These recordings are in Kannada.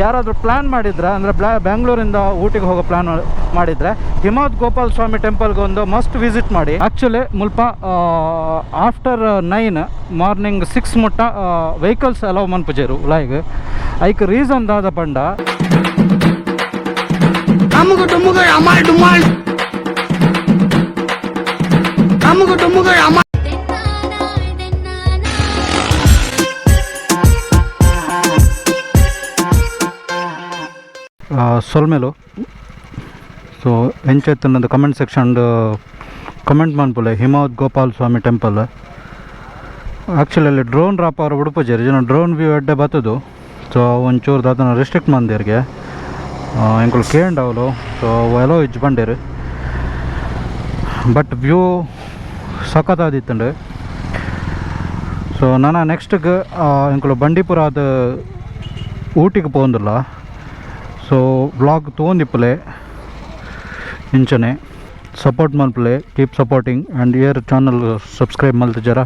ಯಾರಾದರೂ ಪ್ಲ್ಯಾನ್ ಮಾಡಿದ್ರೆ ಅಂದರೆ ಬ್ಯಾಂಗ್ಳೂರಿಂದ ಊಟಿಗೆ ಹೋಗೋ ಪ್ಲ್ಯಾನ್ ಮಾಡಿದರೆ ಹಿಮವದ್ ಗೋಪಾಲ ಸ್ವಾಮಿ ಟೆಂಪಲ್ಗೆ ಒಂದು ಮಸ್ಟ್ ವಿಸಿಟ್ ಮಾಡಿ. ಆ್ಯಕ್ಚುಲಿ ಮುಲ್ಪ ಆಫ್ಟರ್ 9 ಮಾರ್ನಿಂಗ್ 6 ಮುಟ್ಟ ವೆಹಿಕಲ್ಸ್ ಅಲೌ ಮನ್ಪುಜೇರು ಲೈಕ್ ಐಕ್ ರೀಸನ್ ದಾದ ಪಂಡ ಸೊಲ್ಮೇಲು. ಸೊ ಎಂಚೈತು ನಂದು ಕಮೆಂಟ್ ಸೆಕ್ಷನ್ ಕಮೆಂಟ್ ಮಾಡ್ಬೋಲೆ ಹಿಮವದ್ ಗೋಪಾಲ ಸ್ವಾಮಿ ಟೆಂಪಲ್. ಆ್ಯಕ್ಚುಲಿ ಅಲ್ಲಿ ಡ್ರೋನ್ ರಾಪ್ ಅವ್ರು ಉಡುಪುಜೇರಿ ಜನ ಡ್ರೋನ್ ವ್ಯೂ ಅಡ್ಡೆ ಬತ್ತದು. ಸೊ ಒಂಚೂರು ಅದನ್ನು ರೆಸ್ಟ್ರಿಕ್ಟ್ ಮಂದಿರಿಗೆ ಎಂಕುಲು ಕೇಂಡ್ ಅವಲು ಸೊ ಎಲ್ಲೋ ಇಜ್ಜು ಬಂಡೇರು ಬಟ್ ವ್ಯೂ ಸಖತ್ತಾದಿತ್ತಂಡು. ಸೊ ನಾನು ನೆಕ್ಸ್ಟ್ಗೆ ಎಂಕುಲು ಬಂಡೀಪುರದ ಊಟಿಗೆ ಪೋಂದಿಲ್ಲ. ಸೊ ವ್ಲಾಗ್ ತೊಗೊಂದಿಪ್ಪಲೆ ಇಂಚನೆ ಸಪೋರ್ಟ್ ಮಲ್ಪಲೆ ಕೀಪ್ ಸಪೋರ್ಟಿಂಗ್ ಆ್ಯಂಡ್ ಇಯರ್ ಚಾನಲ್ ಸಬ್ಸ್ಕ್ರೈಬ್ ಮಲ್ತು ಜರ.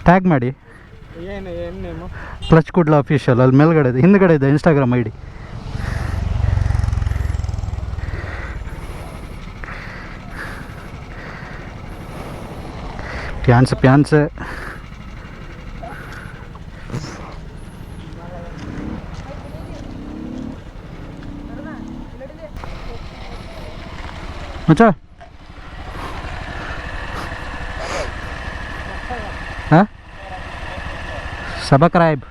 ಟ್ಯಾಗ್ ಮಾಡಿ ಏನು ಕ್ಲಚ್ ಕುಡ್ಲ ಅಫಿಷಿಯಲ್ ಅಲ್ಲಿ ಮೇಲ್ಗಡೆ ಇದೆ ಹಿಂದ್ಗಡೆ ಇದೆ ಇನ್ಸ್ಟಾಗ್ರಾಮ್ ಐ ಡಿ. ಪ್ಯಾನ್ಸ್ ಮಚ್ಚಾ ಹಾಂ ಸಬ್ಸ್ಕ್ರೈಬ್.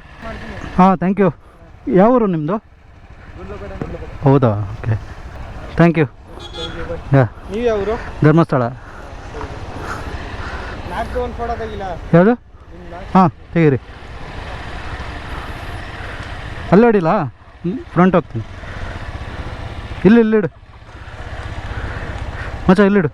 ಹಾಂ ಥ್ಯಾಂಕ್ ಯು. ಯಾವ ಊರು ನಿಮ್ಮದು? ಹೌದಾ, ಓಕೆ ಥ್ಯಾಂಕ್ ಯು. ಹಾಂ ನೀವು ಯಾವ ಊರು? ಧರ್ಮಸ್ಥಳ. ಯಾವುದು? ಹಾಂ ತೆಗೀರಿ. ಅಲ್ಲೇ ಅಡಿಲ್ಲ ಫ್ರಂಟ್ ಹೋಗ್ತೀನಿ. ಇಲ್ಲಿಡು ಮಚ್ಚ, ಇಲ್ಲಿಡು.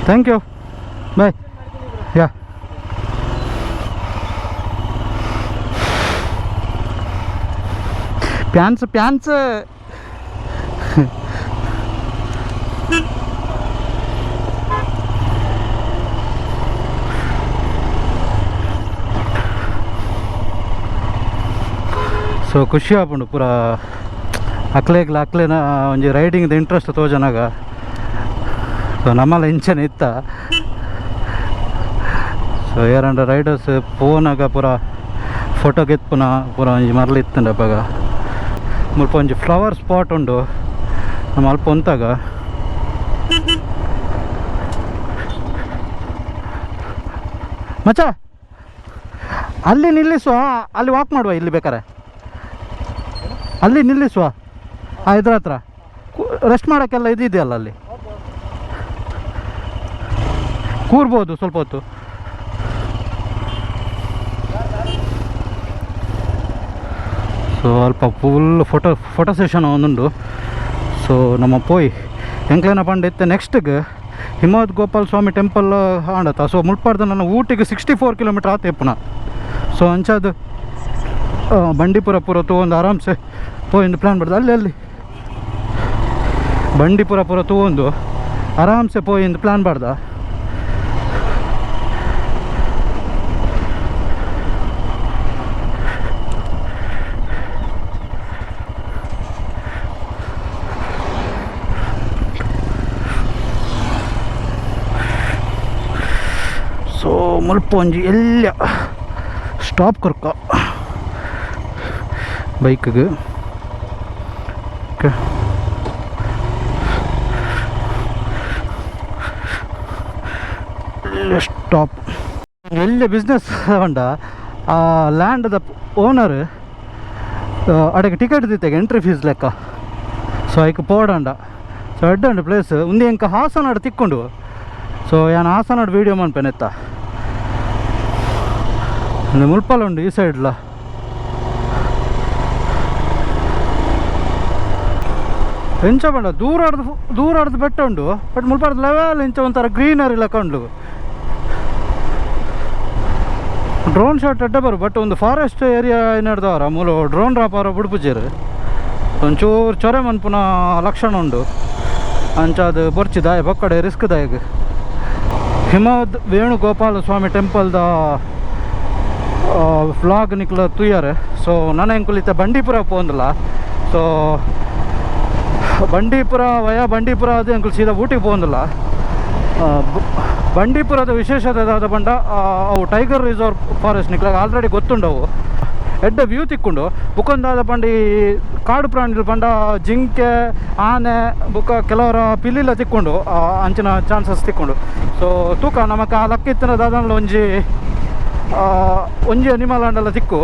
Thank you, bye. Yeah fans so ಖುಷಿ ಆಪುಂಡು ಪೂರ ಅಕ್ಲೇನ ಒಂಜಿ ರೈಡಿಂಗ್ದ ಇಂಟ್ರೆಸ್ಟ್ ತೋಜನಾಗ. ಸೊ ನಮ್ಮಲ್ಲ ಇಂಚನೆ ಇತ್ತ. ಸೊ ಯಾರಂಡ ರೈಡರ್ಸ್ ಫೋನಾಗ ಪೂರ ಫೋಟೋ ಗೆತ್ಪುನ ಪೂರ ಒಂಜಿ ಮರಲಿ ಇತ್ತಂಡ ಅಪ್ಪಾಗ ಮುಲ್ಪ ಒಂಜಿ ಫ್ಲವರ್ ಸ್ಪಾಟ್ ಉಂಡು ನಮ್ಮ ಅಲ್ಪ ಒಂತಾಗ. ಮಚ್ಚ ಅಲ್ಲಿ ನಿಲ್ಲಿಸುವ, ಅಲ್ಲಿ ವಾಕ್ ಮಾಡುವ. ಇಲ್ಲಿ ಬೇಕಾರೆ ಅಲ್ಲಿ ನಿಲ್ಲಿಸುವ, ಇದ್ರ ಹತ್ರ ರೆಸ್ಟ್ ಮಾಡೋಕ್ಕೆಲ್ಲ ಇದೆಯಲ್ಲ, ಅಲ್ಲಿ ಕೂರ್ಬೋದು ಸ್ವಲ್ಪ ಹೊತ್ತು. ಸೊ ಅಲ್ಪ ಫುಲ್ ಫೋಟೋ ಸೆಷನ್ ಒಂದುಂಡು. ಸೊ ನಮ್ಮ ಪೋಯ್ ಎಂಕ್ಲೇನ ಪಂಡ ಇತ್ತೆ ನೆಕ್ಸ್ಟ್ಗೆ ಹಿಮವದ್ ಗೋಪಾಲ ಸ್ವಾಮಿ ಟೆಂಪಲ್ ಆಂಡತ್ತ. ಸೊ ಮುಳ್ಪಾಡ್ದ ನನ್ನ ಊಟಿಗೆ 64 ಕಿಲೋಮೀಟ್ರ್ ಆತ ಎಪ್ಪುನ. ಸೊ ಅಂಚಾದ ಬಂಡೀಪುರ ಪೂರ ತೊಗೊಂಡು ಆರಾಮ್ಸೆ ಪೋಯಿಂದು ಪ್ಲ್ಯಾನ್ ಮಾಡ್ದು. ಅಲ್ಲಿ ಬಂಡೀಪುರ ಪೂರ ತೊಗೊಂಡು ಆರಾಮ್ಸೆ ಪೋಯಿಂದು ಪ್ಲ್ಯಾನ್ ಮಾಡ್ದ. ಸೊ ಮುಲ್ಪ ಒಂಜಿ ಎಲ್ಲ ಸ್ಟಾಪ್ ಕೊರ್ಕ ಬೈಕ್ಗೆ. Okay stop. ಎಲ್ಲಿ ಬಿಸ್ನೆಸ್ ತಗೊಂಡ ಆ ಲ್ಯಾಂಡ್ದ ಓನರ್ ಅಡಗೆ ಟಿಕೆಟ್ ದಿತ್ತೆಗೆ ಎಂಟ್ರಿ ಫೀಸ್ ಲೆಕ್ಕ. ಸೊ ಐಕ್ ಪೋಡಂಡ ಸೊ ಎಡ್ಡಂಡು ಪ್ಲೇಸ್ ಉಂದು ಎಂಕ ಹಾಸನಾಡು ತಿಕ್ಕೊಂಡು. ಸೊ ಯಾನು ಹಾಸನಾಡು ವೀಡಿಯೋ ಮನ್ಪೇನೆತ್ತ ಮುಲ್ಪಲ್ ಉಂಡು ಈ ಸೈಡ್ಲ. ಎಂಚ ಬಂಡ ದೂರಾಡ್ದು ಬೆಟ್ಟ ಉಂಡು, ಬಟ್ ಮುಲ್ಪಾಡ್ದು ಲೆವೆಲ್ ಇಂಚ ಒಂಥರ ಗ್ರೀನರಿ ಲೆಕ್ಕ ಉಂಡು. ಡ್ರೋನ್ ಶಾಟ್ ಅಡ್ಡ ಬರು, ಬಟ್ ಒಂದು ಫಾರೆಸ್ಟ್ ಏರಿಯಾ ನಡೆದವರ ಮೂಲ ಡ್ರೋನ್ ರಾಪರ ಬಿಡ್ಪುಜೇರು ಒಂಚೂರು ಚೊರೆ ಮನ್ಪುನ ಲಕ್ಷಣ ಉಂಡು. ಅಂಚ ಅದು ಬರ್ಚಿದಾಯ ಬಕ್ಕಡೆ ರಿಸ್ಕ್ ದಾಯಗ. ಹಿಮವದ್ ವೇಣುಗೋಪಾಲ ಸ್ವಾಮಿ ಟೆಂಪಲ್ದ ವ್ಲಾಗ್ ನಿಕ್ಲ ತುಯ್ಯಾರೆ. ಸೊ ನನ್ನ ಎಂಕುಲಿತ ಬಂಡೀಪುರ ಪೋಂದಲ್ಲ. ಸೊ ಬಂಡೀಪುರ ಬಂಡೀಪುರ ಅದು ಎಂಕುಲು ಸೀದಾ ಊಟಿಗೆ ಪೋಂದಲ್ಲ. ಬಂಡೀಪುರದ ವಿಶೇಷತೆ ಬಂಡ ಅವು ಟೈಗರ್ ರಿಸರ್ವ್ ಫಾರೆಸ್ಟ್ ನಿಕ್ಲಾಗ ಆಲ್ರೆಡಿ ಗೊತ್ತುಂಡವು. ಎಡ್ಡ ವ್ಯೂ ತಿಕ್ಕೊಂಡು ಬುಕ್ಕೊಂದಾದ ಬಂಡಿ ಕಾಡು ಪ್ರಾಣಿಗಳು ಬಂಡ ಜಿಂಕೆ ಆನೆ ಬುಕ್ಕ ಕೆಲವರ ಪಿಲ್ಲಿಲ್ಲ ತಿಕ್ಕೊಂಡು ಅಂಚಿನ ಚಾನ್ಸಸ್ ತಿಕ್ಕೊಂಡು. ಸೊ ತೂಕ ನಮಕ್ಕೆ ಆ ಲಕ್ಕಿತ್ತಿನ ದಾದನ್ಲ ಒಂಜಿ ಅನಿಮಲ್ ಅಂಡೆಲ್ಲ ತಿಕ್ಕು.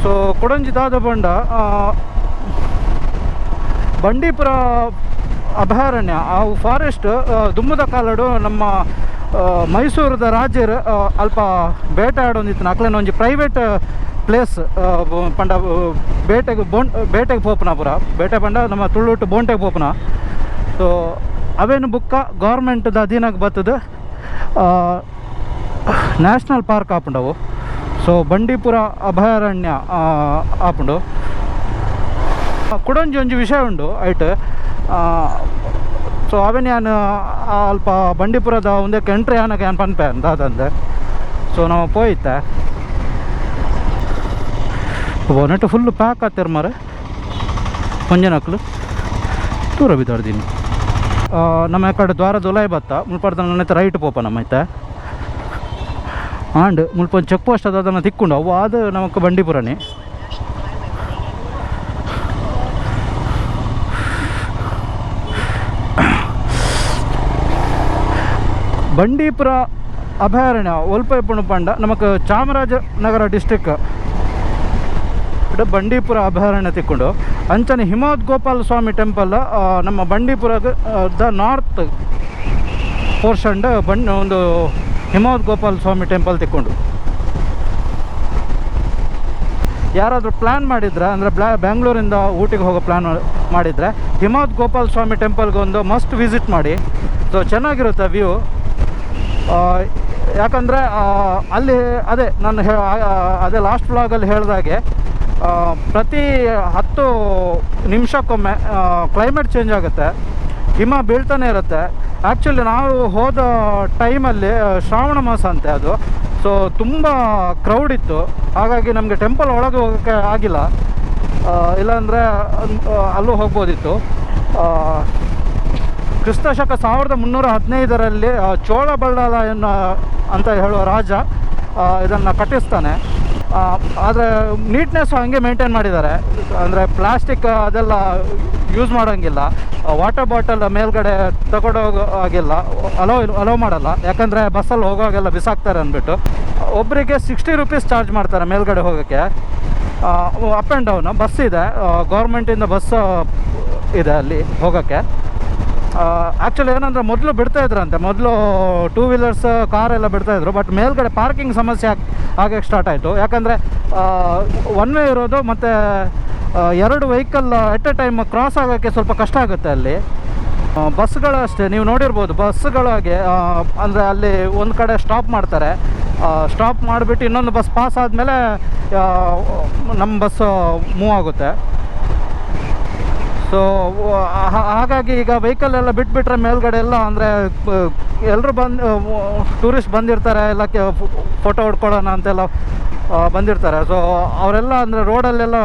ಸೊ ಕೊಡಂಜಿ ದಾದ ಬಂಡ ಬಂಡೀಪುರ ಅಭಯಾರಣ್ಯ ಅವು ಫಾರೆಸ್ಟ್ ದುಮ್ಮದ ಕಾಲಡು ನಮ್ಮ ಮೈಸೂರದ ರಾಜ್ಯರು ಅಲ್ಪ ಬೇಟೆ ಆಡೋಂದಿತ್ತು. ನಕ್ಲೇನ ಒಂಜಿ ಪ್ರೈವೇಟ್ ಪ್ಲೇಸ್ ಪಂಡ ಬೇಟೆಗೆ ಪೋಪುನ ಪೂರ ಬೇಟೆ ಪಂಡ ನಮ್ಮ ತುಳುಟು ಬೋಂಟೆಗೆ ಪೋಪುನ. ಸೊ ಅವೇನು ಬುಕ್ಕ ಗೌರ್ಮೆಂಟ್ದ ಅಧೀನಕ್ಕೆ ಬರ್ತದೆ ನ್ಯಾಷನಲ್ ಪಾರ್ಕ್ ಆಪುಂಡವು. ಸೊ ಬಂಡೀಪುರ ಅಭಯಾರಣ್ಯ ಆಪುಂಡು. ಕುಡೊಂಜಿ ಒಂಜಿ ವಿಷಯ ಉಂಡು ಐಟ್. ಸೊ ಅವೇನು ಯಾನು ಅಲ್ಪ ಬಂಡೀಪುರದ ಒಂದಕ್ಕೆ ಎಂಟ್ರಿ ಆನಕ್ಕೆ ಏನು ಪನ್ಪೇನ್ ದಾದಂದೆ. ಸೊ ನಾವು ಪೋಯ್ತೆ ನೆಟ್ಟು ಫುಲ್ಲು ಪ್ಯಾಕ್ ಆಗ್ತಿರ್ ಮಾರೆ ಪಂಜನಕ್ಲು ದೂರ ಬಿದ್ದಾಡ್ದೀನಿ. ನಮ್ಮ ಕಡೆ ದ್ವಾರದ ಒಲಾಯ್ ಬತ್ತ ಮುಲ್ಪಡ್ದ ನನ್ನ ರೈಟ್ ಪೋಪ ನಮ್ಮೈತೆ ಆಂಡ್ ಮುಲ್ಪ ಚೆಕ್ ಪೋಸ್ಟ್ ಅದನ್ನು ತಿಕ್ಕೊಂಡು ಅವು ಅದು ನಮಕ್ಕೆ ಬಂಡೀಪುರನೇ. ಬಂಡೀಪುರ ಅಭಯಾರಣ್ಯ ಒಲ್ಪ ಇಪ್ಪುಣು ಪಂಡ ನಮಕ್ ಚಾಮರಾಜನಗರ ಡಿಸ್ಟ್ರಿಕ್ಟ್ ಬಂಡೀಪುರ ಅಭಯಾರಣ್ಯ ತಿಕ್ಕೊಂಡು ಅಂಚನೆ ಹಿಮವದ್ ಗೋಪಾಲ ಸ್ವಾಮಿ ಟೆಂಪಲ್ ನಮ್ಮ ಬಂಡೀಪುರದ ನಾರ್ತ್ ಪೋರ್ಷನ್ ಒಂದು ಹಿಮವದ್ ಗೋಪಾಲ ಸ್ವಾಮಿ ಟೆಂಪಲ್ ತಿಕ್ಕೊಂಡು. ಯಾರಾದರೂ ಪ್ಲ್ಯಾನ್ ಮಾಡಿದ್ರೆ ಅಂದರೆ ಬೆಂಗಳೂರಿಂದ ಊಟಿಗೆ ಹೋಗೋ ಪ್ಲ್ಯಾನ್ ಮಾಡಿದರೆ ಹಿಮವದ್ ಗೋಪಾಲ ಸ್ವಾಮಿ ಟೆಂಪಲ್ಗೆ ಒಂದು ಮಸ್ಟ್ ವಿಸಿಟ್ ಮಾಡಿ. ಸೊ ಚೆನ್ನಾಗಿರುತ್ತೆ ವ್ಯೂ. ಯಾಕಂದರೆ ಅಲ್ಲಿ ನಾನು ಅದೇ ಲಾಸ್ಟ್ ವ್ಲಾಗಲ್ಲಿ ಹೇಳಿದಾಗೆ ಪ್ರತಿ 10 ನಿಮಿಷಕ್ಕೊಮ್ಮೆ ಕ್ಲೈಮೇಟ್ ಚೇಂಜ್ ಆಗುತ್ತೆ, ಹಿಮ ಬೀಳ್ತಾನೆ ಇರುತ್ತೆ. ಆ್ಯಕ್ಚುಲಿ ನಾವು ಹೋದ ಟೈಮಲ್ಲಿ ಶ್ರಾವಣ ಮಾಸ ಅಂತೆ ಅದು. ಸೊ ತುಂಬ ಕ್ರೌಡ್ ಇತ್ತು, ಹಾಗಾಗಿ ನಮಗೆ ಟೆಂಪಲ್ ಒಳಗೆ ಹೋಗೋಕ್ಕೆ ಆಗಿಲ್ಲ. ಇಲ್ಲಾಂದರೆ ಅಲ್ಲೂ ಹೋಗ್ಬೋದಿತ್ತು. ಕ್ರಿಸ್ತಶಕ 1315ರಲ್ಲಿ ಚೋಳಬಳ್ಳಾಲ ಅಂತ ಹೇಳುವ ರಾಜ ಇದನ್ನು ಕಟ್ಟಿಸ್ತಾನೆ. ಆದರೆ ನೀಟ್ನೆಸ್ ಹಂಗೆ ಮೇಂಟೈನ್ ಮಾಡಿದ್ದಾರೆ. ಅಂದರೆ ಪ್ಲಾಸ್ಟಿಕ್ ಅದೆಲ್ಲ ಯೂಸ್ ಮಾಡೋಂಗಿಲ್ಲ, ವಾಟರ್ ಬಾಟಲ್ ಮೇಲ್ಗಡೆ ತಗೊಂಡೋಗೋ ಆಗಿಲ್ಲ, ಅಲೋ ಮಾಡಲ್ಲ. ಯಾಕಂದರೆ ಬಸ್ಸಲ್ಲಿ ಹೋಗೋವಾಗೆಲ್ಲ ಬಿಸಾಕ್ತಾರೆ ಅಂದ್ಬಿಟ್ಟು ಒಬ್ಬರಿಗೆ 60 ರೂಪೀಸ್ ಚಾರ್ಜ್ ಮಾಡ್ತಾರೆ ಮೇಲ್ಗಡೆ ಹೋಗೋಕ್ಕೆ. ಅಪ್ ಆ್ಯಂಡ್ ಡೌನ್ ಬಸ್ ಇದೆ, ಗೌರ್ಮೆಂಟಿಂದ ಬಸ್ ಇದೆ ಅಲ್ಲಿ ಹೋಗೋಕ್ಕೆ. ಆ್ಯಕ್ಚುಲಿ ಏನಂದರೆ ಮೊದಲು ಬಿಡ್ತಾಯಿದ್ರಂತೆ, ಮೊದಲು 2 ವೀಲರ್ಸ್ ಕಾರೆಲ್ಲ ಬಿಡ್ತಾಯಿದ್ರು. ಬಟ್ ಮೇಲ್ಗಡೆ ಪಾರ್ಕಿಂಗ್ ಸಮಸ್ಯೆ ಆಗಕ್ಕೆ ಸ್ಟಾರ್ಟ್ ಆಯಿತು. ಯಾಕಂದರೆ 1 ವೇ ಇರೋದು ಮತ್ತು 2 vehicle at a time cross ಆಗೋಕ್ಕೆ ಸ್ವಲ್ಪ ಕಷ್ಟ ಆಗುತ್ತೆ ಅಲ್ಲಿ. ಬಸ್ಗಳು ಅಷ್ಟೇ ನೀವು ನೋಡಿರ್ಬೋದು, ಬಸ್ಗಳಾಗೆ ಅಂದರೆ ಅಲ್ಲಿ ಒಂದು ಕಡೆ ಸ್ಟಾಪ್ ಮಾಡ್ತಾರೆ, ಸ್ಟಾಪ್ ಮಾಡಿಬಿಟ್ಟು ಇನ್ನೊಂದು ಬಸ್ ಪಾಸ್ ಆದಮೇಲೆ ನಮ್ಮ ಬಸ್ ಮೂವ್ ಆಗುತ್ತೆ. ಸೊ ಹಾಗಾಗಿ ಈಗ ವೆಹಿಕಲ್ ಎಲ್ಲ ಬಿಟ್ಬಿಟ್ರೆ ಮೇಲ್ಗಡೆ ಎಲ್ಲ ಅಂದರೆ ಎಲ್ಲರೂ ಟೂರಿಸ್ಟ್ ಬಂದಿರ್ತಾರೆ, ಎಲ್ಲ ಫೋಟೋ ಹೊಡ್ಕೊಳ್ಳೋಣ ಅಂತೆಲ್ಲ ಬಂದಿರ್ತಾರೆ. ಸೊ ಅವರೆಲ್ಲ ಅಂದರೆ ರೋಡಲ್ಲೆಲ್ಲ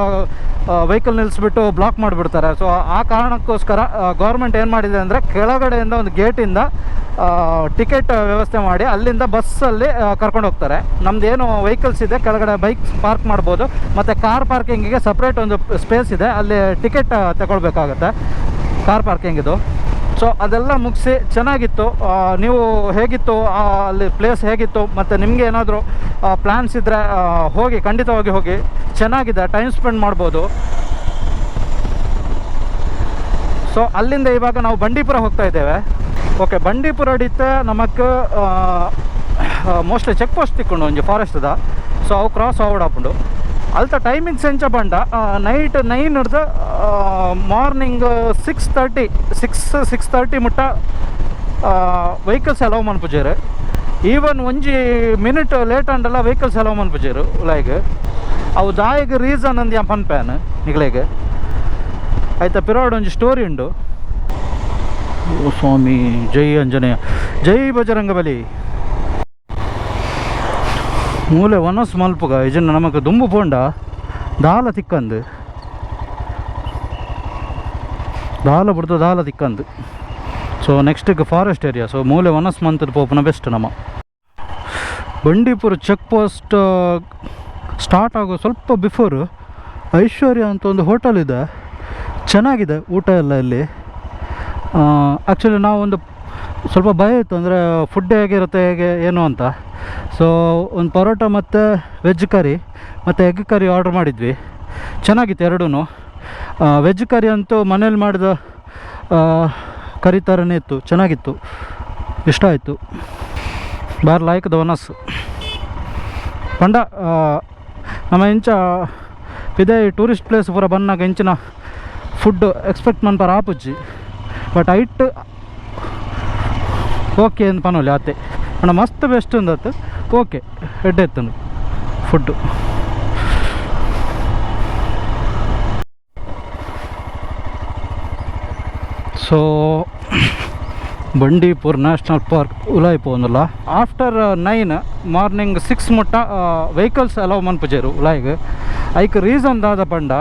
ವೆಹಿಕಲ್ ನಿಲ್ಲಿಸ್ಬಿಟ್ಟು ಬ್ಲಾಕ್ ಮಾಡಿಬಿಡ್ತಾರೆ. ಸೊ ಆ ಕಾರಣಕ್ಕೋಸ್ಕರ ಗೌರ್ಮೆಂಟ್ ಏನು ಮಾಡಿದೆ ಅಂದರೆ ಕೆಳಗಡೆಯಿಂದ ಒಂದು ಗೇಟಿಂದ ಟಿಕೆಟ್ ವ್ಯವಸ್ಥೆ ಮಾಡಿ ಅಲ್ಲಿಂದ ಬಸ್ಸಲ್ಲಿ ಕರ್ಕೊಂಡು ಹೋಗ್ತಾರೆ. ನಮ್ದು ಏನು ವೆಹಿಕಲ್ಸ್ ಇದೆ ಕೆಳಗಡೆ ಬೈಕ್ ಪಾರ್ಕ್ ಮಾಡ್ಬೋದು, ಮತ್ತು ಕಾರ್ ಪಾರ್ಕಿಂಗಿಗೆ ಸಪ್ರೇಟ್ ಒಂದು ಸ್ಪೇಸ್ ಇದೆ, ಅಲ್ಲಿ ಟಿಕೆಟ್ ತಗೊಳ್ಬೇಕಾಗತ್ತೆ ಕಾರ್ ಪಾರ್ಕಿಂಗಿದು. ಸೊ ಅದೆಲ್ಲ ಮುಗಿಸಿ ಚೆನ್ನಾಗಿತ್ತು. ನೀವು ಹೇಗಿತ್ತು ಅಲ್ಲಿ ಪ್ಲೇಸ್ ಹೇಗಿತ್ತು ಮತ್ತು ನಿಮಗೆ ಏನಾದರೂ ಪ್ಲ್ಯಾನ್ಸ್ ಇದ್ದರೆ ಹೋಗಿ, ಖಂಡಿತವಾಗಿ ಹೋಗಿ, ಚೆನ್ನಾಗಿದೆ, ಟೈಮ್ ಸ್ಪೆಂಡ್ ಮಾಡ್ಬೋದು. ಸೊ ಅಲ್ಲಿಂದ ಇವಾಗ ನಾವು ಬಂಡೀಪುರ ಹೋಗ್ತಾ ಇದ್ದೇವೆ. ಓಕೆ, ಬಂಡೀಪುರ ಅಡಿತ್ತೆ ನಮಗೆ ಮೋಸ್ಟ್ಲಿ ಚೆಕ್ ಪೋಸ್ಟ್ ತಿಕ್ಕೊಂಡು ಒಂಜಿ ಫಾರೆಸ್ಟ್ದ. ಸೊ ಅವು ಕ್ರಾಸ್ ಆವಡಾಪುಂಡು ಅಲ್ತ ಟೈಮಿಂಗ್ಸ್ ಎಂಚ ಬಂಡ ನೈಟ್ 9 ಹಿಡ್ದು ಮಾರ್ನಿಂಗ್ 6:30 ಮುಟ್ಟ ವೆಹಿಕಲ್ಸ್ ಅಲೋ ಮನ್ಪುಜೇರು. ಈವನ್ ಒಂಜಿ ಮಿನಿಟ್ ಲೇಟ್ ಅಂಡಲ್ಲ ವೆಹಿಕಲ್ಸ್ ಅಲೋ ಮನ್ಪುಜೇರು. ಲೈಕ್ ಅವು ದಾಯಿಗೆ ರೀಸನ್ ಅಂದು ಯಾ ಪನ್ಪ್ಯಾನ್ ನಿಗ್ಲೆಗೆ ಆಯ್ತಾ. ಪಿರಾಡ್ ಒಂಜಿ ಸ್ಟೋರಿ ಉಂಡು. ಓ ಸ್ವಾಮಿ, ಜೈ ಆಂಜನೇಯ, ಜೈ ಬಜರಂಗಬಲಿ. ಮೂಲೆ ವನಸ್ ಮಲ್ಪುಗ ಇದನ್ನು ನಮಗೆ ದುಂಬು ಪೋಂಡ ದಾಲ ತಿಕ್ಕಂದು, ದಾಲ ಬಿಡ್ದು ದಾಲ ತಿಕ್ಕಂದು. ಸೊ ನೆಕ್ಸ್ಟಿಗೆ ಫಾರೆಸ್ಟ್ ಏರಿಯಾ. ಸೊ ಮೂಲೆ ವನಸ್ ಮಂತದ ಪೋಪನ ಬೆಸ್ಟ್. ನಮ್ಮ ಬಂಡೀಪುರ ಚೆಕ್ ಪೋಸ್ಟ್ ಸ್ಟಾರ್ಟ್ ಆಗೋ ಸ್ವಲ್ಪ ಬಿಫೋರು ಐಶ್ವರ್ಯ ಅಂತ ಒಂದು ಹೋಟೆಲ್ ಇದೆ, ಚೆನ್ನಾಗಿದೆ ಊಟ ಎಲ್ಲ ಇಲ್ಲಿ. ಆ್ಯಕ್ಚುಲಿ ನಾವೊಂದು ಸ್ವಲ್ಪ ಭಯ ಇತ್ತು, ಅಂದರೆ ಫುಡ್ ಹೇಗಿರುತ್ತೆ ಹೇಗೆ ಏನು ಅಂತ. ಸೊ ಒಂದು ಪರೋಟ ಮತ್ತು ವೆಜ್ ಕರಿ ಮತ್ತು ಎಗ್ ಕರಿ ಆರ್ಡ್ರ್ ಮಾಡಿದ್ವಿ. ಚೆನ್ನಾಗಿತ್ತು ಎರಡೂ. ವೆಜ್ ಕರಿ ಅಂತೂ ಮನೇಲಿ ಮಾಡಿದ ಕರಿ ಥರನೇ ಇತ್ತು, ಚೆನ್ನಾಗಿತ್ತು, ಇಷ್ಟ ಆಯಿತು. ಬಾರ್ ಲಾಯ್ಕದ ವನಸ್ ಪಂಡ ನಮ್ಮ ಇಂಚ ಇದೇ ಟೂರಿಸ್ಟ್ ಪ್ಲೇಸ್ ಪೂರ ಬಂದಾಗ ಇಂಚಿನ ಫುಡ್ ಎಕ್ಸ್ಪೆಕ್ಟ್ ಮನ್ಪರ ಆಪುಜ್ಜಿ. ಬಟ್ ಐಟ್ ಓಕೆ ಅಂತ ಪನೋಲಿ ಆತೆ ಅಣ್ಣ, ಮಸ್ತ್ ಬೆಸ್ಟ್ ಅಂದತ್ತು. ಓಕೆ ಎಡ್ಡೆತ್ತು food. So Bandipur national park ಉಲಾಯ್ಪು ಒಂದಲ್ಲ. ಆಫ್ಟರ್ 9 ಮಾರ್ನಿಂಗ್ 6 ಮುಟ್ಟ ವೆಹಿಕಲ್ಸ್ ಅಲೋ ಮನ್ಪುಜೇರು ಉಲಾಯ್ಗೆ. ಐಕ್ ರೀಸನ್ ದಾದ ಪಂಡ